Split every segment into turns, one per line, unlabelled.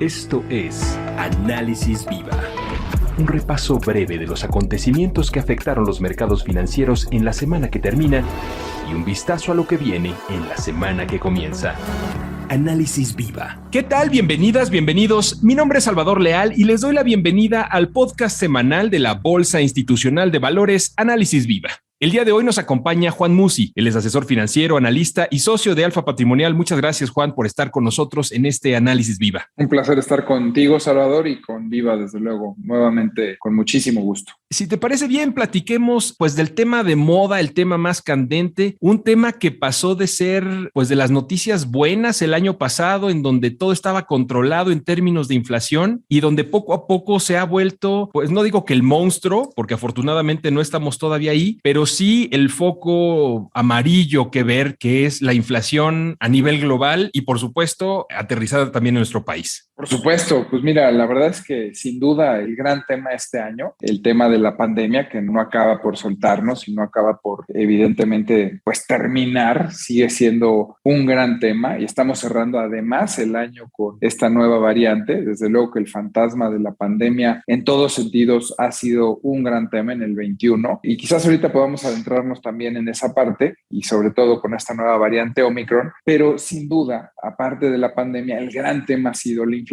Esto es Análisis Viva, un repaso breve de los acontecimientos que afectaron los mercados financieros en la semana que termina y un vistazo a lo que viene en la semana que comienza. Análisis Viva.
¿Qué tal? Bienvenidas, bienvenidos. Mi nombre es Salvador Leal y les doy la bienvenida al podcast semanal de la Bolsa Institucional de Valores, Análisis Viva. El día de hoy nos acompaña Juan Musi. Él es asesor financiero, analista y socio de Alfa Patrimonial. Muchas gracias, Juan, por estar con nosotros en este Análisis Viva.
Un placer estar contigo, Salvador, y con Viva, desde luego, nuevamente, con muchísimo gusto.
Si te parece bien, platiquemos pues del tema de moda, el tema más candente, un tema que pasó de ser pues de las noticias buenas el año pasado, en donde todo estaba controlado en términos de inflación y donde poco a poco se ha vuelto, pues no digo que el monstruo, porque afortunadamente no estamos todavía ahí, pero sí el foco amarillo que ver, que es la inflación a nivel global y por supuesto aterrizada también en nuestro país.
Por supuesto, pues mira, la verdad es que sin duda el gran tema este año, el tema de la pandemia, que no acaba por soltarnos y no acaba por evidentemente pues terminar, sigue siendo un gran tema y estamos cerrando además el año con esta nueva variante. Desde luego que el fantasma de la pandemia en todos sentidos ha sido un gran tema en el 21 y quizás ahorita podamos adentrarnos también en esa parte y sobre todo con esta nueva variante Omicron, pero sin duda, aparte de la pandemia, el gran tema ha sido la inflación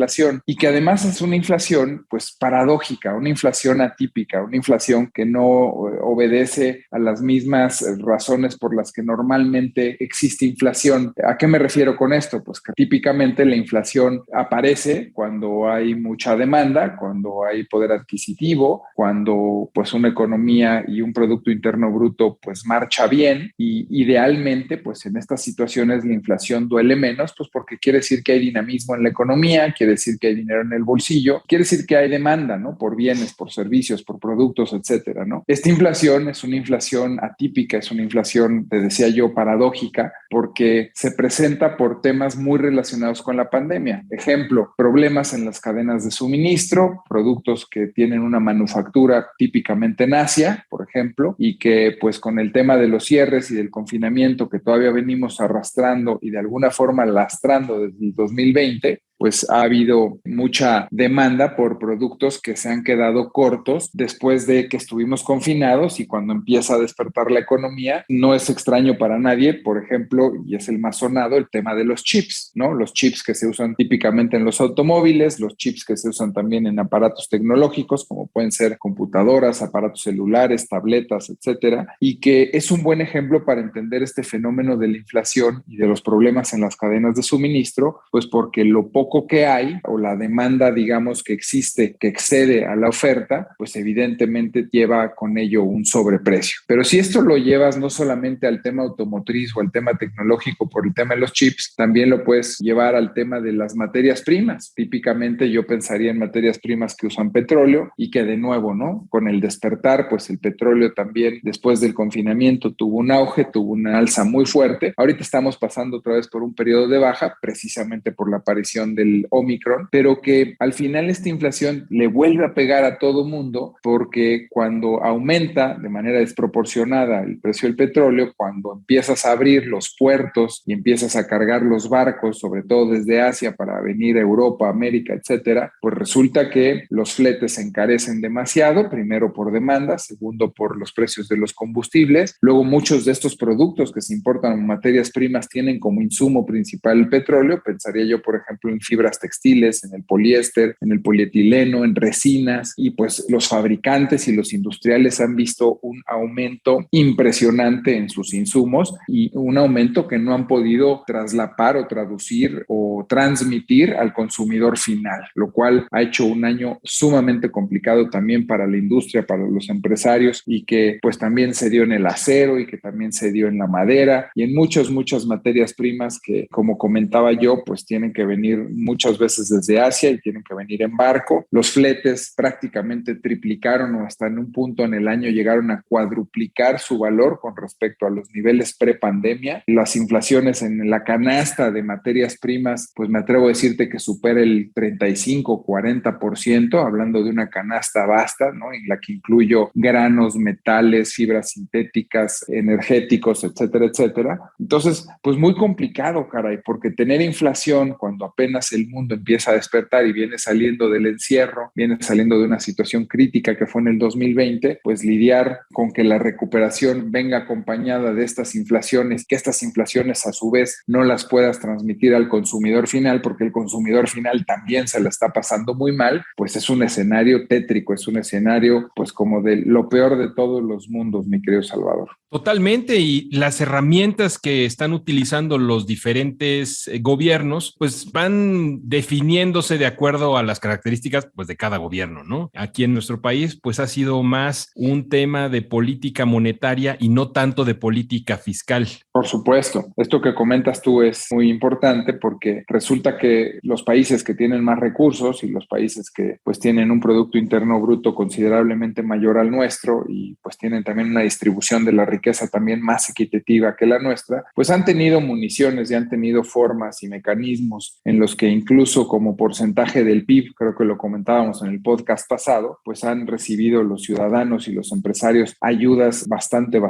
y que además es una inflación pues paradójica, una inflación atípica, una inflación que no obedece a las mismas razones por las que normalmente existe inflación. ¿A qué me refiero con esto? Pues que típicamente la inflación aparece cuando hay mucha demanda, cuando hay poder adquisitivo, cuando pues una economía y un Producto Interno Bruto pues marcha bien y idealmente pues en estas situaciones la inflación duele menos pues porque quiere decir que hay dinamismo en la economía, quiere decir que hay dinero en el bolsillo, quiere decir que hay demanda, ¿no? Por bienes, por servicios, por productos, etcétera, ¿no? Esta inflación es una inflación atípica, es una inflación, te decía yo, paradójica, porque se presenta por temas muy relacionados con la pandemia. Ejemplo, problemas en las cadenas de suministro, productos que tienen una manufactura típicamente en Asia, por ejemplo, y que pues con el tema de los cierres y del confinamiento que todavía venimos arrastrando y de alguna forma lastrando desde el 2020, pues ha habido mucha demanda por productos que se han quedado cortos después de que estuvimos confinados y cuando empieza a despertar la economía. No es extraño para nadie, por ejemplo, y es el más sonado, el tema de los chips, ¿no? Los chips que se usan típicamente en los automóviles, los chips que se usan también en aparatos tecnológicos, como pueden ser computadoras, aparatos celulares, tabletas, etcétera, y que es un buen ejemplo para entender este fenómeno de la inflación y de los problemas en las cadenas de suministro, pues porque lo poco que hay o la demanda, digamos, que existe, que excede a la oferta, pues evidentemente lleva con ello un sobreprecio. Pero si esto lo llevas no solamente al tema automotriz o al tema tecnológico por el tema de los chips, también lo puedes llevar al tema de las materias primas. Típicamente yo pensaría en materias primas que usan petróleo y que de nuevo, ¿no? Con el despertar, pues el petróleo también después del confinamiento tuvo un auge, tuvo una alza muy fuerte. Ahorita estamos pasando otra vez por un periodo de baja, precisamente por la aparición del Omicron, pero que al final esta inflación le vuelve a pegar a todo mundo porque cuando aumenta de manera desproporcionada el precio del petróleo, cuando empiezas a abrir los puertos y empiezas a cargar los barcos, sobre todo desde Asia para venir a Europa, América, etcétera, pues resulta que los fletes se encarecen demasiado, primero por demanda, segundo por los precios de los combustibles, luego muchos de estos productos que se importan en materias primas tienen como insumo principal el petróleo, pensaría yo por ejemplo en fibras textiles, en el poliéster, en el polietileno, en resinas, y pues los fabricantes y los industriales han visto un aumento impresionante en sus insumos y un aumento que no han podido traslapar o traducir o transmitir al consumidor final, lo cual ha hecho un año sumamente complicado también para la industria, para los empresarios y que pues también se dio en el acero y que también se dio en la madera y en muchas materias primas que como comentaba yo pues tienen que venir muchas veces desde Asia y tienen que venir en barco. Los fletes prácticamente triplicaron o hasta en un punto en el año llegaron a cuadruplicar su valor con respecto a los niveles prepandemia. Las inflaciones en la canasta de materias primas, pues me atrevo a decirte que supera el 35-40%, hablando de una canasta vasta, ¿no? En la que incluyo granos, metales, fibras sintéticas, energéticos, etcétera, etcétera. Entonces, pues muy complicado, caray, porque tener inflación cuando apenas apenas el mundo empieza a despertar y viene saliendo del encierro, viene saliendo de una situación crítica que fue en el 2020, pues lidiar con que la recuperación venga acompañada de estas inflaciones, que estas inflaciones a su vez no las puedas transmitir al consumidor final, porque el consumidor final también se la está pasando muy mal, pues es un escenario tétrico, es un escenario pues como de lo peor de todos los mundos, mi querido Salvador.
Totalmente, y las herramientas que están utilizando los diferentes gobiernos, pues van definiéndose de acuerdo a las características pues de cada gobierno, ¿no? Aquí en nuestro país pues ha sido más un tema de política monetaria y no tanto de política fiscal.
Por supuesto, esto que comentas tú es muy importante porque resulta que los países que tienen más recursos y los países que pues tienen un Producto Interno Bruto considerablemente mayor al nuestro y pues tienen también una distribución de la riqueza también más equitativa que la nuestra, pues han tenido municiones y han tenido formas y mecanismos en los que incluso como porcentaje del PIB, creo que lo comentábamos en el podcast pasado, pues han recibido los ciudadanos y los empresarios ayudas bastante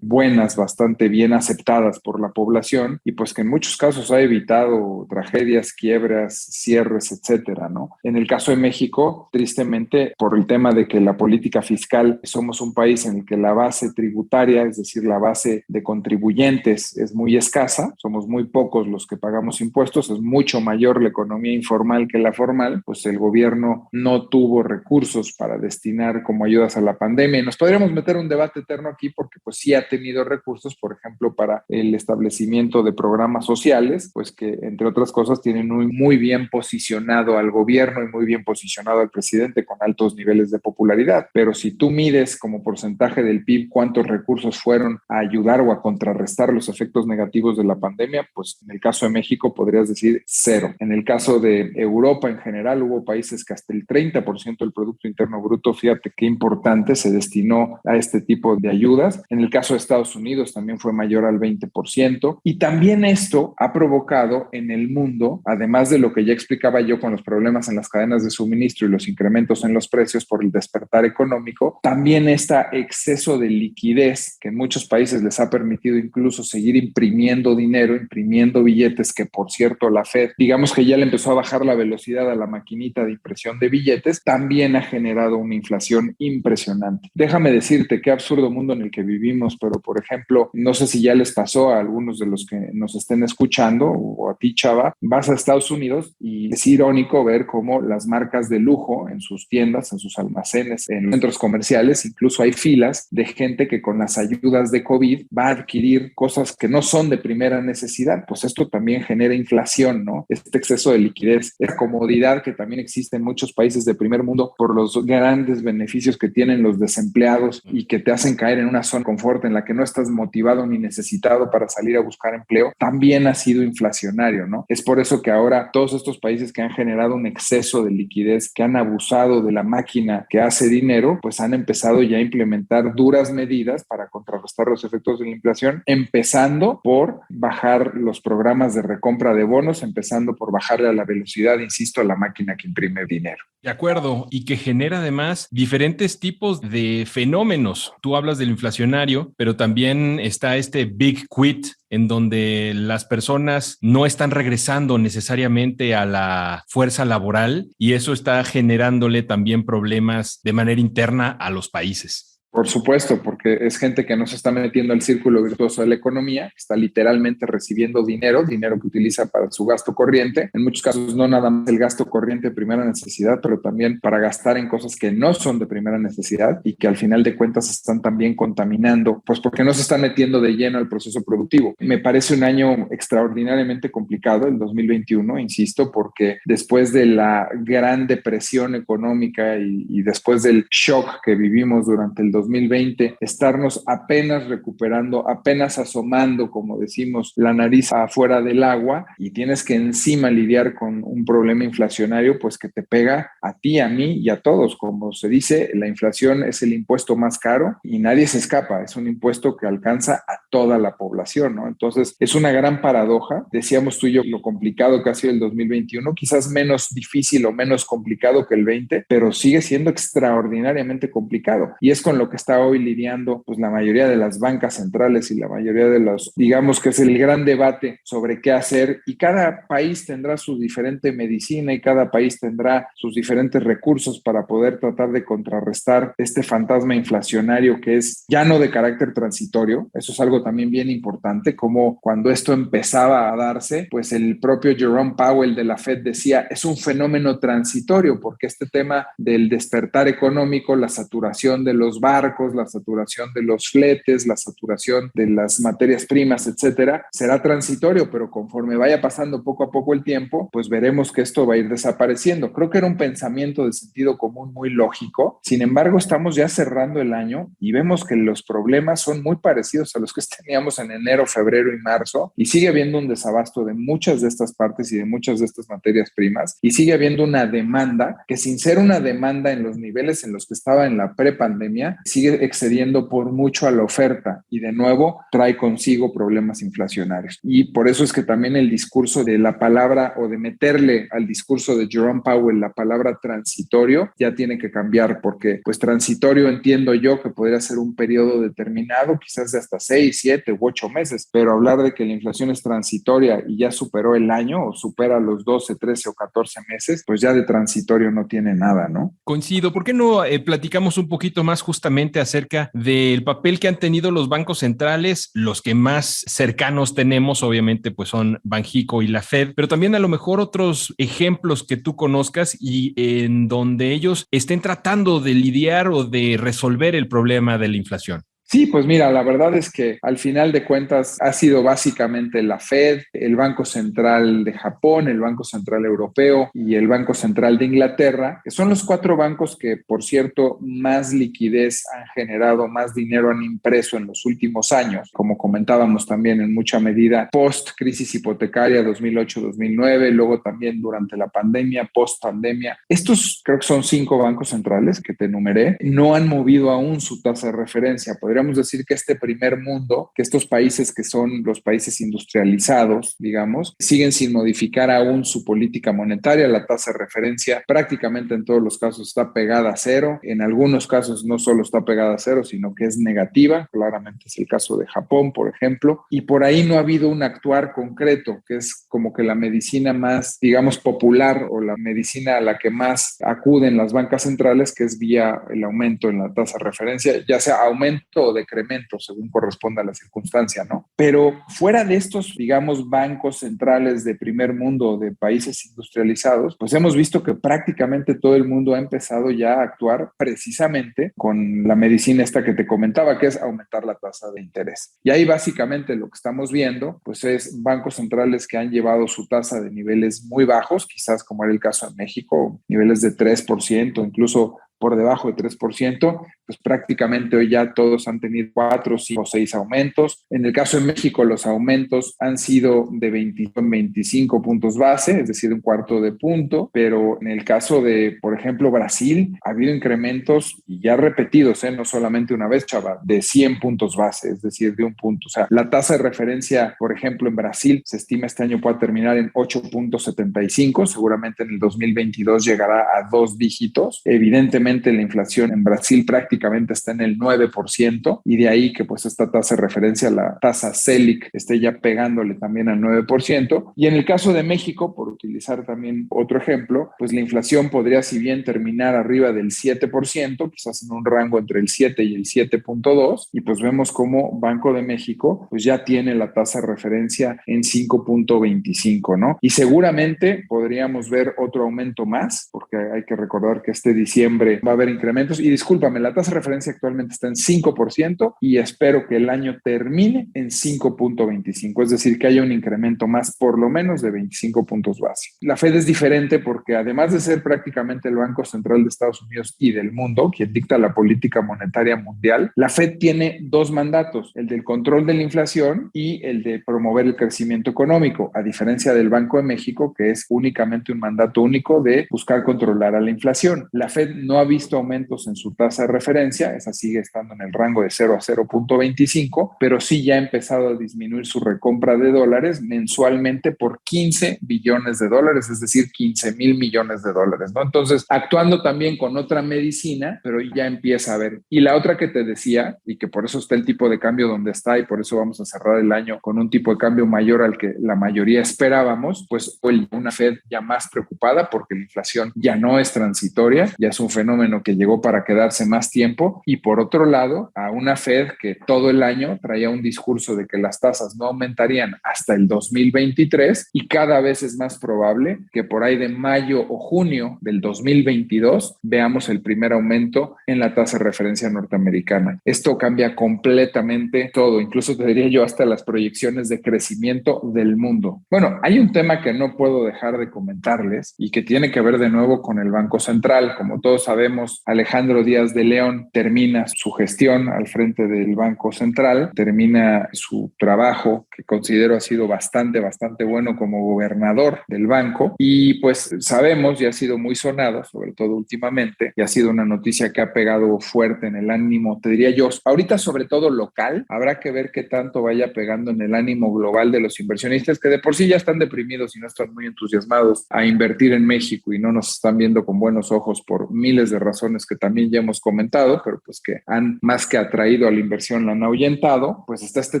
buenas, bastante bien aceptadas por la población y pues que en muchos casos ha evitado tragedias, quiebras, cierres, etcétera, ¿no? En el caso de México, tristemente, por el tema de que la política fiscal, somos un país en el que la base tributaria, es decir, la base de contribuyentes es muy escasa, somos muy pocos los que pagamos impuestos, es mucho mayor la economía informal que la formal, pues el gobierno no tuvo recursos para destinar como ayudas a la pandemia. Y nos podríamos meter un debate eterno aquí porque pues sí ha tenido recursos, por ejemplo, para el establecimiento de programas sociales, pues que entre otras cosas tienen muy bien posicionado al gobierno y muy bien posicionado al presidente con altos niveles de popularidad. Pero si tú mides como porcentaje del PIB cuántos recursos fueron a ayudar o a contrarrestar los efectos negativos de la pandemia, pues en el caso de México podrías decir cero. En el caso de Europa en general hubo países que hasta el 30% del Producto Interno Bruto, fíjate qué importante, se destinó a este tipo de ayudas. En el caso de Estados Unidos también fue mayor al 20%. Y también esto ha provocado en el mundo, además de lo que ya explicaba yo con los problemas en las cadenas de suministro y los incrementos en los precios por el despertar económico, también este exceso de liquidez que en muchos países les ha permitido incluso seguir imprimiendo dinero, imprimiendo billetes, que por cierto la Fed, digamos que ya le empezó a bajar la velocidad a la maquinita de impresión de billetes, también ha generado una inflación impresionante. Déjame decirte qué absurdo mundo en el que vivimos, pero por ejemplo, no sé si ya les pasó a algunos de los que nos estén escuchando o a ti, Chava, vas a Estados Unidos y es irónico ver cómo las marcas de lujo en sus tiendas, en sus almacenes, en los centros comerciales, incluso hay filas de gente que con las ayudas de COVID va a adquirir cosas que no son de primera necesidad. Pues esto también genera inflación, ¿no? Este exceso de liquidez, esta comodidad que también existe en muchos países de primer mundo por los grandes beneficios que tienen los desempleados y que te hacen caer en una zona de confort en la que no estás motivado ni necesitado para salir a buscar empleo, también ha sido inflacionario, ¿no? Es por eso que ahora todos estos países que han generado un exceso de liquidez, que han abusado de la máquina que hace dinero, pues han empezado ya a implementar duras medidas para contrarrestar los efectos de la inflación, empezando por bajar los programas de recompra de bonos, empezando por bajarle a la velocidad, insisto, a la máquina que imprime dinero.
De acuerdo, y que genera además diferentes tipos de fenómenos. Tú hablas del inflacionario, pero también está este Big Quit, en donde las personas no están regresando necesariamente a la fuerza laboral y eso está generándole también problemas de manera interna a los países.
Por supuesto, porque es gente que no se está metiendo al círculo virtuoso de la economía, está literalmente recibiendo dinero que utiliza para su gasto corriente. En muchos casos no nada más el gasto corriente de primera necesidad, pero también para gastar en cosas que no son de primera necesidad y que al final de cuentas están también contaminando, pues porque no se están metiendo de lleno al proceso productivo. Me parece un año extraordinariamente complicado, el 2021, insisto, porque después de la gran depresión económica y después del shock que vivimos durante el 2020, estarnos apenas recuperando, apenas asomando, como decimos, la nariz afuera del agua y tienes que encima lidiar con un problema inflacionario, pues que te pega a ti, a mí y a todos. Como se dice, la inflación es el impuesto más caro y nadie se escapa, es un impuesto que alcanza a toda la población, ¿no? Entonces, es una gran paradoja. Decíamos tú y yo lo complicado que ha sido el 2021, quizás menos difícil o menos complicado que el 20, pero sigue siendo extraordinariamente complicado y es con lo que está hoy lidiando pues la mayoría de las bancas centrales y la mayoría de los, digamos que es el gran debate sobre qué hacer, y cada país tendrá su diferente medicina y cada país tendrá sus diferentes recursos para poder tratar de contrarrestar este fantasma inflacionario que es ya no de carácter transitorio. Eso es algo también bien importante, como cuando esto empezaba a darse, pues el propio Jerome Powell de la Fed decía, es un fenómeno transitorio, porque este tema del despertar económico, la saturación de los barcos, la saturación de los fletes, la saturación de las materias primas, etcétera, será transitorio, pero conforme vaya pasando poco a poco el tiempo, pues veremos que esto va a ir desapareciendo. Creo que era un pensamiento de sentido común muy lógico. Sin embargo, estamos ya cerrando el año y vemos que los problemas son muy parecidos a los que teníamos en enero, febrero y marzo, y sigue habiendo un desabasto de muchas de estas partes y de muchas de estas materias primas, y sigue habiendo una demanda que, sin ser una demanda en los niveles en los que estaba en la prepandemia, sigue excediendo por mucho a la oferta, y de nuevo trae consigo problemas inflacionarios. Y por eso es que también el discurso de la palabra, o de meterle al discurso de Jerome Powell la palabra transitorio, ya tiene que cambiar, porque pues transitorio entiendo yo que podría ser un periodo determinado, quizás de hasta 6, 7 u 8 meses, pero hablar de que la inflación es transitoria y ya superó el año o supera los 12, 13 o 14 meses, pues ya de transitorio no tiene nada, ¿no?
Coincido. ¿Por qué no platicamos un poquito más justamente acerca del papel que han tenido los bancos centrales? Los que más cercanos tenemos, obviamente, pues son Banxico y la Fed, pero también a lo mejor otros ejemplos que tú conozcas y en donde ellos estén tratando de lidiar o de resolver el problema de la inflación.
Sí, pues mira, la verdad es que al final de cuentas ha sido básicamente la Fed, el Banco Central de Japón, el Banco Central Europeo y el Banco Central de Inglaterra, que son los 4 bancos que, por cierto, más liquidez han generado, más dinero han impreso en los últimos años, como comentábamos también en mucha medida post-crisis hipotecaria 2008-2009, luego también durante la pandemia, post-pandemia. Estos creo que son 5 bancos centrales que te enumeré, no han movido aún su tasa de referencia. Podríamos decir que este primer mundo, que estos países que son los países industrializados, digamos, siguen sin modificar aún su política monetaria. La tasa de referencia prácticamente en todos los casos está pegada a cero. En algunos casos no solo está pegada a cero, sino que es negativa. Claramente es el caso de Japón, por ejemplo. Y por ahí no ha habido un actuar concreto, que es como que la medicina más, digamos, popular, o la medicina a la que más acuden las bancas centrales, que es vía el aumento en la tasa de referencia, ya sea aumento o decremento, según corresponda a la circunstancia, ¿no? Pero fuera de estos, digamos, bancos centrales de primer mundo, de países industrializados, pues hemos visto que prácticamente todo el mundo ha empezado ya a actuar precisamente con la medicina esta que te comentaba, que es aumentar la tasa de interés. Y ahí básicamente lo que estamos viendo, pues es bancos centrales que han llevado su tasa de niveles muy bajos, quizás como era el caso en México, niveles de 3%, incluso por debajo de 3%, pues prácticamente hoy ya todos han tenido 4, 5 o 6 aumentos. En el caso de México, los aumentos han sido de 25 puntos base, es decir, un cuarto de punto, pero en el caso de, por ejemplo, Brasil, ha habido incrementos y ya repetidos, no solamente una vez, chaval, de 100 puntos base, es decir, de un punto. O sea, la tasa de referencia, por ejemplo, en Brasil, se estima este año pueda terminar en 8.75, seguramente en el 2022 llegará a 2 dígitos. Evidentemente, la inflación en Brasil prácticamente está en el 9%, y de ahí que pues esta tasa de referencia, la tasa Selic, esté ya pegándole también al 9%. Y en el caso de México, por utilizar también otro ejemplo, pues la inflación podría, si bien terminar arriba del 7%, quizás en un rango entre el 7 y el 7.2, y pues vemos como Banco de México pues ya tiene la tasa de referencia en 5.25, ¿no? Y seguramente podríamos ver otro aumento más, porque hay que recordar que este diciembre va a haber incrementos. Y discúlpame, la tasa de referencia actualmente está en 5% y espero que el año termine en 5.25, es decir, que haya un incremento más por lo menos de 25 puntos base. La Fed es diferente porque, además de ser prácticamente el Banco Central de Estados Unidos y del mundo, quien dicta la política monetaria mundial, la Fed tiene 2 mandatos, el del control de la inflación y el de promover el crecimiento económico, a diferencia del Banco de México, que es únicamente un mandato único de buscar controlar controlar a la inflación. La Fed no ha visto aumentos en su tasa de referencia, esa sigue estando en el rango de 0 a 0.25, pero sí ya ha empezado a disminuir su recompra de dólares mensualmente por 15 billones de dólares, es decir, 15,000 millones de dólares, ¿no? Entonces, actuando también con otra medicina, pero ya empieza a ver. Y la otra que te decía, y que por eso está el tipo de cambio donde está y por eso vamos a cerrar el año con un tipo de cambio mayor al que la mayoría esperábamos, pues hoy una Fed ya más preocupada porque la inflación ya no es transitoria, ya es un fenómeno que llegó para quedarse más tiempo, y por otro lado, a una Fed que todo el año traía un discurso de que las tasas no aumentarían hasta el 2023 y cada vez es más probable que por ahí de mayo o junio del 2022 veamos el primer aumento en la tasa de referencia norteamericana. Esto cambia completamente todo, incluso te diría yo hasta las proyecciones de crecimiento del mundo. Bueno, hay un tema que no puedo dejar de comentarles y que tiene que ver de nuevo con el Banco Central. Como todos sabemos, Alejandro Díaz de León termina su gestión al frente del Banco Central, termina su trabajo que considero ha sido bastante bueno como gobernador del banco, y pues sabemos, y ha sido muy sonado, sobre todo últimamente, y ha sido una noticia que ha pegado fuerte en el ánimo, te diría yo, ahorita sobre todo local. Habrá que ver qué tanto vaya pegando en el ánimo global de los inversionistas, que de por sí ya están deprimidos y no están muy entusiasmados a invertir en México y no nos están viendo con buenos ojos por miles de razones que también ya hemos comentado, pero pues que han más que atraído a la inversión, la han ahuyentado. Pues está este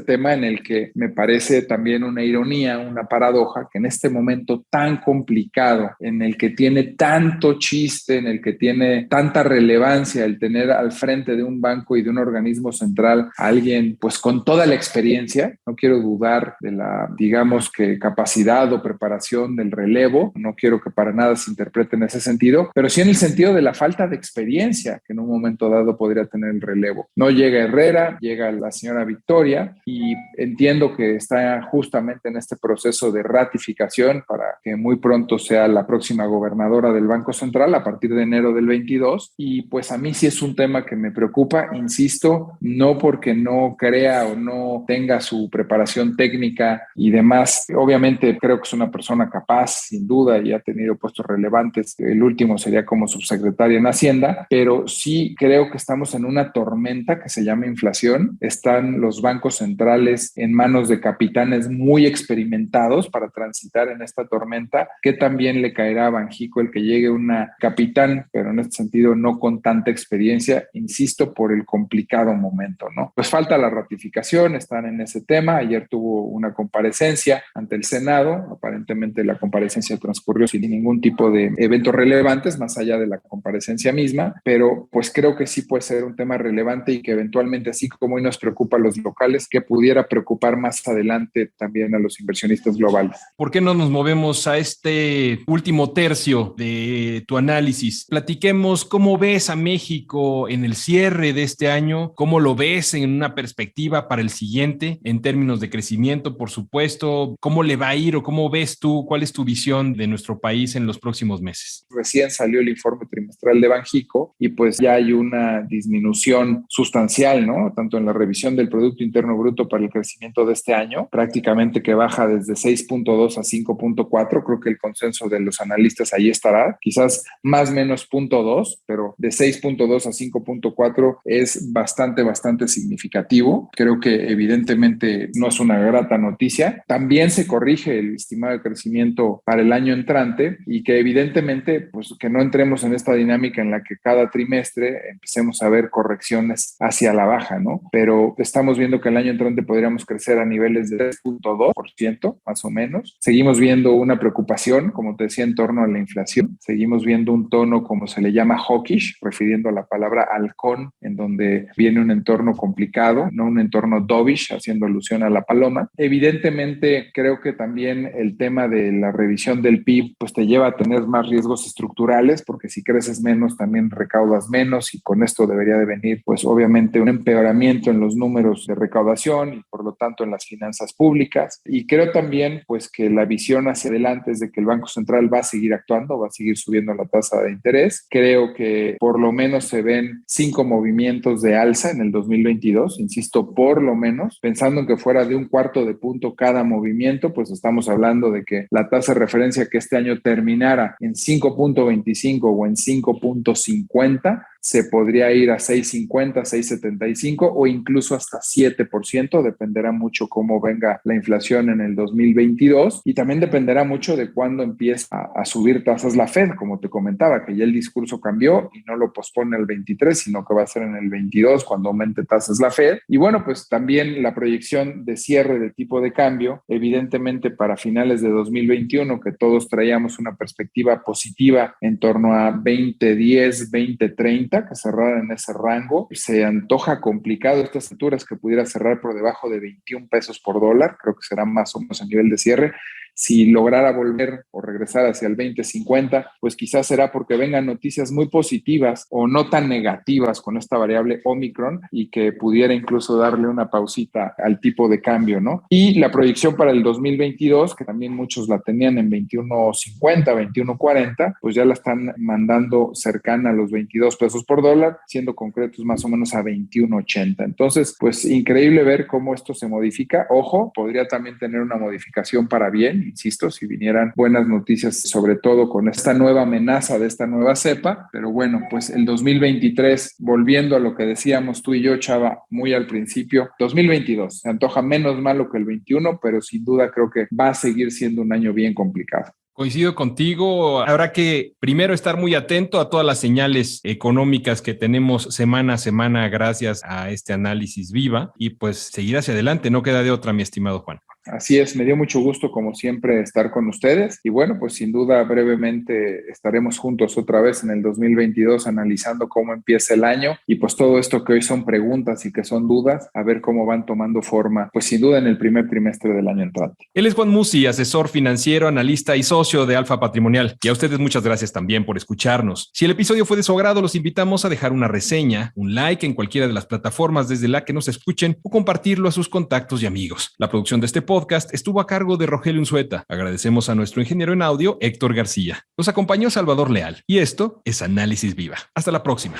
tema en el que me parece también una ironía, una paradoja, que en este momento tan complicado, en el que tiene tanto chiste, en el que tiene tanta relevancia el tener al frente de un banco y de un organismo central a alguien pues con toda la experiencia, no quiero dudar de la, digamos que capacidad o preparación del relevo, no quiero que para nada se interprete en ese sentido, pero sí en el sentido de la falta de experiencia que en un momento dado podría tener el relevo. No llega Herrera, llega la señora Victoria, y entiendo que está justamente en este proceso de ratificación para que muy pronto sea la próxima gobernadora del Banco Central a partir de enero del 22, y pues a mí sí es un tema que me preocupa, insisto, no porque no crea o no tenga su preparación técnica y demás. Obviamente creo que es una persona capaz, sin duda, y ha tenido puestos relevantes. El último sería como subsecretaria en Hacienda, pero sí creo que estamos en una tormenta que se llama inflación. Están los bancos centrales en manos de capitanes muy experimentados para transitar en esta tormenta, que también le caerá a Banxico el que llegue una capitán, pero en este sentido no con tanta experiencia, insisto, por el complicado momento, ¿no? Pues falta la ratificación, están en ese tema. Ayer tuvo una comparecencia ante el Senado, aparentemente la comparecencia transcurrió sin ningún tipo de eventos relevantes más allá de la comparecencia misma, pero pues creo que sí puede ser un tema relevante y que eventualmente, así como hoy nos preocupa a los locales, que pudiera preocupar más adelante también a los inversionistas globales.
¿Por qué no nos movemos a este último tercio de tu análisis? Platiquemos cómo ves a México en el cierre de este año, cómo lo ves en una perspectiva para el siguiente, en términos de crecimiento, por supuesto, cómo le va a ir o cómo ves tú, cuál es tu visión de nuestro país en los próximos meses.
Recién salió el informe trimestral de Banxico y pues ya hay una disminución sustancial, ¿no? Tanto en la revisión del Producto Interno Bruto para el crecimiento de este año, prácticamente que baja desde 6.2 a 5.4, creo que el consenso de los analistas ahí estará, quizás más o menos 0.2, pero de 6.2 a 5.4 es bastante significativo. Creo que evidentemente no es una grata noticia. También se corrige el estimado de crecimiento para el año entrante y que evidentemente pues que no entremos en esta dinámica en la que cada trimestre empecemos a ver correcciones hacia la baja, ¿no? Pero estamos viendo que el año entrante podríamos crecer a niveles de 3.2% más o menos. Seguimos viendo una preocupación, como te decía, en torno a la inflación. Seguimos viendo un tono, como se le llama, hawkish, refiriendo a la palabra halcón, en donde viene un entorno complicado, no un entorno dovish, haciendo alusión a la paloma. Evidentemente, creo que también el tema de la revisión del PIB pues te lleva a tener más riesgos estructurales, porque si creces menos, también recaudas menos, y con esto debería de venir, pues obviamente, un empeoramiento en los números de recaudación y por lo tanto en las finanzas públicas. Y creo también pues que la visión hacia adelante es de que el Banco Central va a seguir actuando, va a seguir subiendo la tasa de interés. Creo que por lo menos se ven 5 movimientos de alza en el 2022, insisto, por lo menos, pensando en que fuera de 1/4 de punto cada movimiento, pues estamos hablando de que la tasa de referencia que este año terminara en 5.25 5.25 o en 5.50, se podría ir a 6.50, 6.75 o incluso hasta 7%. Dependerá mucho cómo venga la inflación en el 2022 y también dependerá mucho de cuándo empieza a subir tasas la Fed, como te comentaba, que ya el discurso cambió y no lo pospone el 23, sino que va a ser en el 22 cuando aumente tasas la Fed. Y bueno, pues también la proyección de cierre de tipo de cambio, evidentemente para finales de 2021, que todos traíamos una perspectiva positiva en torno a 20.10, 20.30, que cerrara en ese rango. Se antoja complicado estas alturas que pudiera cerrar por debajo de 21 pesos por dólar. Creo que será más o menos a nivel de cierre. Si lograra volver o regresar hacia el 20.50, pues quizás será porque vengan noticias muy positivas o no tan negativas con esta variable Omicron y que pudiera incluso darle una pausita al tipo de cambio, ¿no? Y la proyección para el 2022, que también muchos la tenían en 21.50, 21.40, pues ya la están mandando cercana a los 22 pesos por dólar, siendo concretos más o menos a 21.80. Entonces, pues increíble ver cómo esto se modifica. Ojo, podría también tener una modificación para bien, insisto, si vinieran buenas noticias, sobre todo con esta nueva amenaza de esta nueva cepa. Pero bueno, pues el 2023, volviendo a lo que decíamos tú y yo, Chava, muy al principio, 2022 se antoja menos malo que el 21, pero sin duda creo que va a seguir siendo un año bien complicado.
Coincido contigo, habrá que primero estar muy atento a todas las señales económicas que tenemos semana a semana gracias a este análisis Viva y pues seguir hacia adelante, no queda de otra, mi estimado Juan.
Así es, me dio mucho gusto como siempre estar con ustedes y bueno, pues sin duda brevemente estaremos juntos otra vez en el 2022 analizando cómo empieza el año y pues todo esto que hoy son preguntas y que son dudas, a ver cómo van tomando forma, pues sin duda en el primer trimestre del año entrante.
Él es Juan Musi, asesor financiero, analista y socio de Alfa Patrimonial. Y a ustedes muchas gracias también por escucharnos. Si el episodio fue de su agrado, los invitamos a dejar una reseña, un like en cualquiera de las plataformas desde la que nos escuchen o compartirlo a sus contactos y amigos. La producción de este podcast estuvo a cargo de Rogelio Unzueta. Agradecemos a nuestro ingeniero en audio, Héctor García. Los acompañó Salvador Leal. Y esto es Análisis Viva. Hasta la próxima.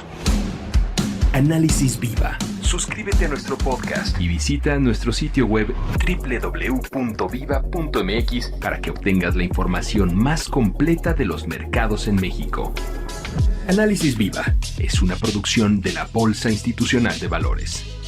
Análisis Viva. Suscríbete a nuestro podcast y visita nuestro sitio web www.viva.mx para que obtengas la información más completa de los mercados en México. Análisis Viva es una producción de la Bolsa Institucional de Valores.